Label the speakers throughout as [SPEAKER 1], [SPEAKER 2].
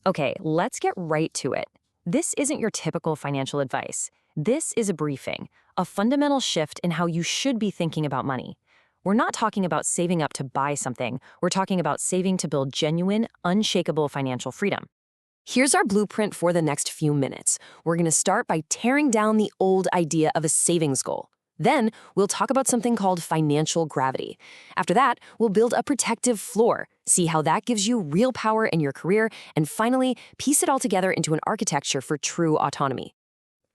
[SPEAKER 1] Okay, let's get right to it. This isn't your typical financial advice. This is a briefing, a fundamental shift in how you should be thinking about money. We're not talking about saving up to buy something. We're talking about saving to build genuine, unshakable financial freedom. Here's our blueprint for the next few minutes. We're going to start by tearing down the old idea of a savings goal. Then, we'll talk about something called financial gravity. After that, we'll build a protective floor, see how that gives you real power in your career, and finally, piece it all together into an architecture for true autonomy.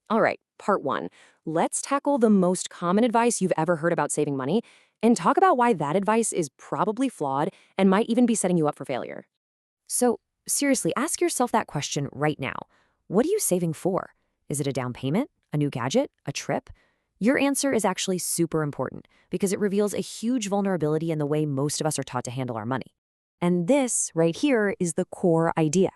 [SPEAKER 1] All right, part one. Let's tackle the most common advice you've ever heard about saving money and talk about why that advice is probably flawed and might even be setting you up for failure. So, seriously, ask yourself that question right now. What are you saving for? Is it a down payment, a new gadget, a trip? Your answer is actually super important because it reveals a huge vulnerability in the way most of us are taught to handle our money. And this, right here, is the core idea.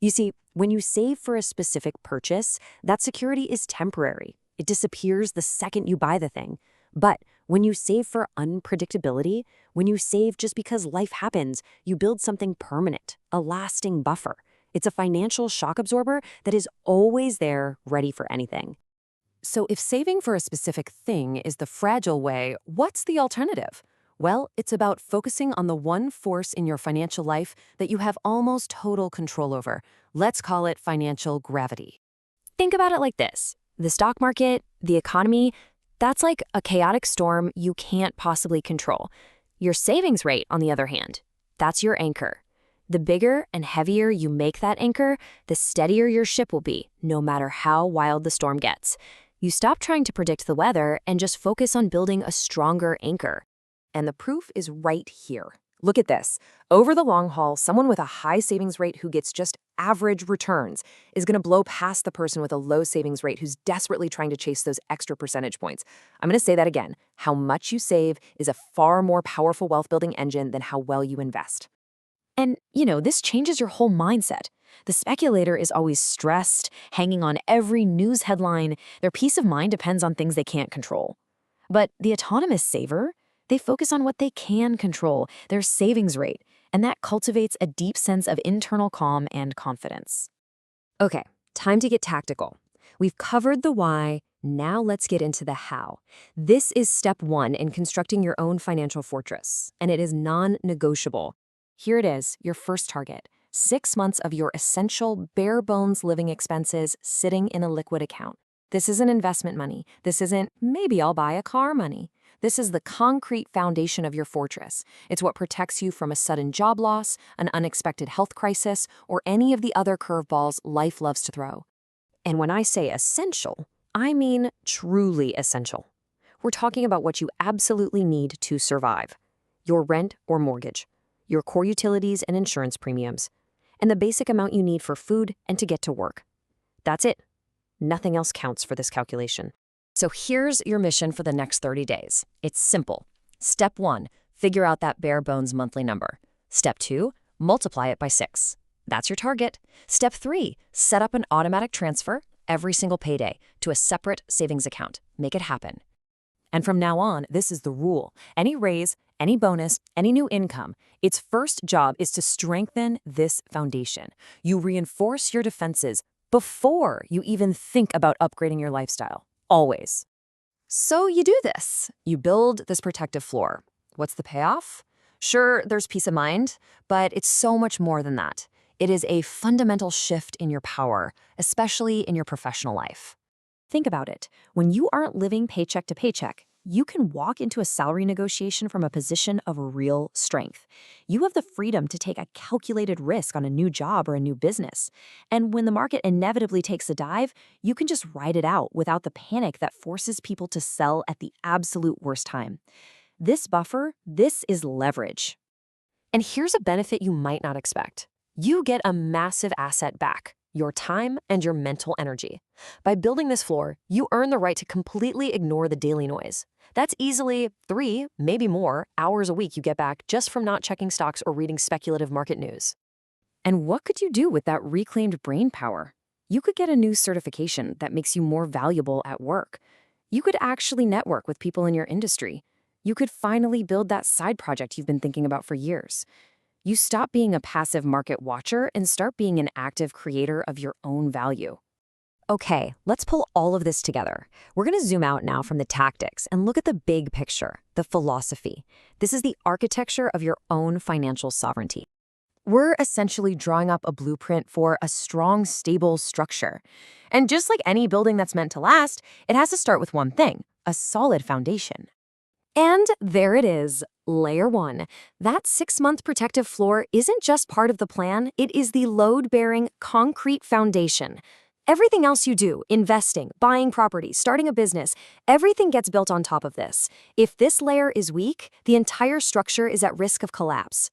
[SPEAKER 1] You see, when you save for a specific purchase, that security is temporary. It disappears the second you buy the thing. But when you save for unpredictability, when you save just because life happens, you build something permanent, a lasting buffer. It's a financial shock absorber that is always there, ready for anything. So if saving for a specific thing is the fragile way, what's the alternative? Well, it's about focusing on the one force in your financial life that you have almost total control over. Let's call it financial gravity. Think about it like this. The stock market, the economy, that's like a chaotic storm you can't possibly control. Your savings rate, on the other hand, that's your anchor. The bigger and heavier you make that anchor, the steadier your ship will be, no matter how wild the storm gets. You stop trying to predict the weather and just focus on building a stronger anchor. And the proof is right here. Look at this. Over the long haul, someone with a high savings rate who gets just average returns is going to blow past the person with a low savings rate who's desperately trying to chase those extra percentage points. I'm going to say that again. How much you save is a far more powerful wealth-building engine than how well you invest. And, this changes your whole mindset. The speculator is always stressed, hanging on every news headline. Their peace of mind depends on things they can't control. But the autonomous saver, they focus on what they can control, their savings rate, and that cultivates a deep sense of internal calm and confidence. Okay, time to get tactical. We've covered the why, now let's get into the how. This is step one in constructing your own financial fortress, and it is non-negotiable. Here it is, your first target. 6 months of your essential, bare-bones living expenses sitting in a liquid account. This isn't investment money. This isn't, maybe I'll buy a car money. This is the concrete foundation of your fortress. It's what protects you from a sudden job loss, an unexpected health crisis, or any of the other curveballs life loves to throw. And when I say essential, I mean truly essential. We're talking about what you absolutely need to survive. Your rent or mortgage, your core utilities and insurance premiums, and the basic amount you need for food and to get to work. That's it. Nothing else counts for this calculation. So here's your mission for the next 30 days. It's simple. Step 1, figure out that bare bones monthly number. Step 2, multiply it by 6. That's your target. Step 3, set up an automatic transfer every single payday to a separate savings account. Make it happen. And from now on, this is the rule. Any raise, any bonus, any new income, its first job is to strengthen this foundation. You reinforce your defenses before you even think about upgrading your lifestyle. Always. So you do this. You build this protective floor. What's the payoff? Sure, there's peace of mind, but it's so much more than that. It is a fundamental shift in your power, especially in your professional life. Think about it. When you aren't living paycheck to paycheck, you can walk into a salary negotiation from a position of real strength. You have the freedom to take a calculated risk on a new job or a new business. And when the market inevitably takes a dive, you can just ride it out without the panic that forces people to sell at the absolute worst time. This buffer, this is leverage. And here's a benefit you might not expect. You get a massive asset back. Your time and your mental energy. By building this floor, you earn the right to completely ignore the daily noise. That's easily 3, maybe more, hours a week you get back just from not checking stocks or reading speculative market news. And what could you do with that reclaimed brain power? You could get a new certification that makes you more valuable at work. You could actually network with people in your industry. You could finally build that side project you've been thinking about for years. You stop being a passive market watcher and start being an active creator of your own value.
[SPEAKER 2] Okay, let's pull all of this together. We're going to zoom out now from the tactics and look at the big picture, the philosophy. This is the architecture of your own financial sovereignty.
[SPEAKER 1] We're essentially drawing up a blueprint for a strong, stable structure. And just like any building that's meant to last, it has to start with one thing, a solid foundation.
[SPEAKER 2] And there it is, layer one. That 6-month protective floor isn't just part of the plan, it is the load-bearing, concrete foundation. Everything else you do, investing, buying property, starting a business, everything gets built on top of this. If this layer is weak, the entire structure is at risk of collapse.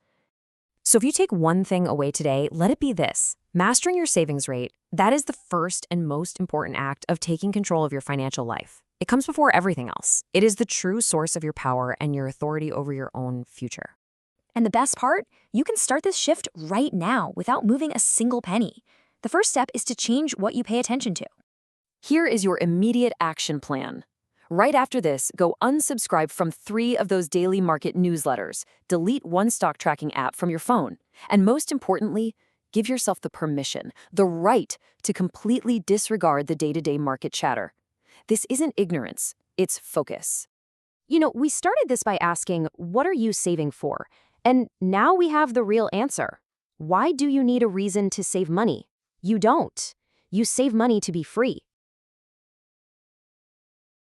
[SPEAKER 2] So if you take one thing away today, let it be this. Mastering your savings rate, that is the first and most important act of taking control of your financial life. It comes before everything else. It is the true source of your power and your authority over your own future.
[SPEAKER 3] And the best part? You can start this shift right now without moving a single penny. The first step is to change what you pay attention to.
[SPEAKER 1] Here is your immediate action plan. Right after this, go unsubscribe from 3 of those daily market newsletters, delete one stock tracking app from your phone, and most importantly, give yourself the permission, the right to completely disregard the day-to-day market chatter. This isn't ignorance, it's focus.
[SPEAKER 2] We started this by asking, what are you saving for? And now we have the real answer. Why do you need a reason to save money? You don't. You save money to be free.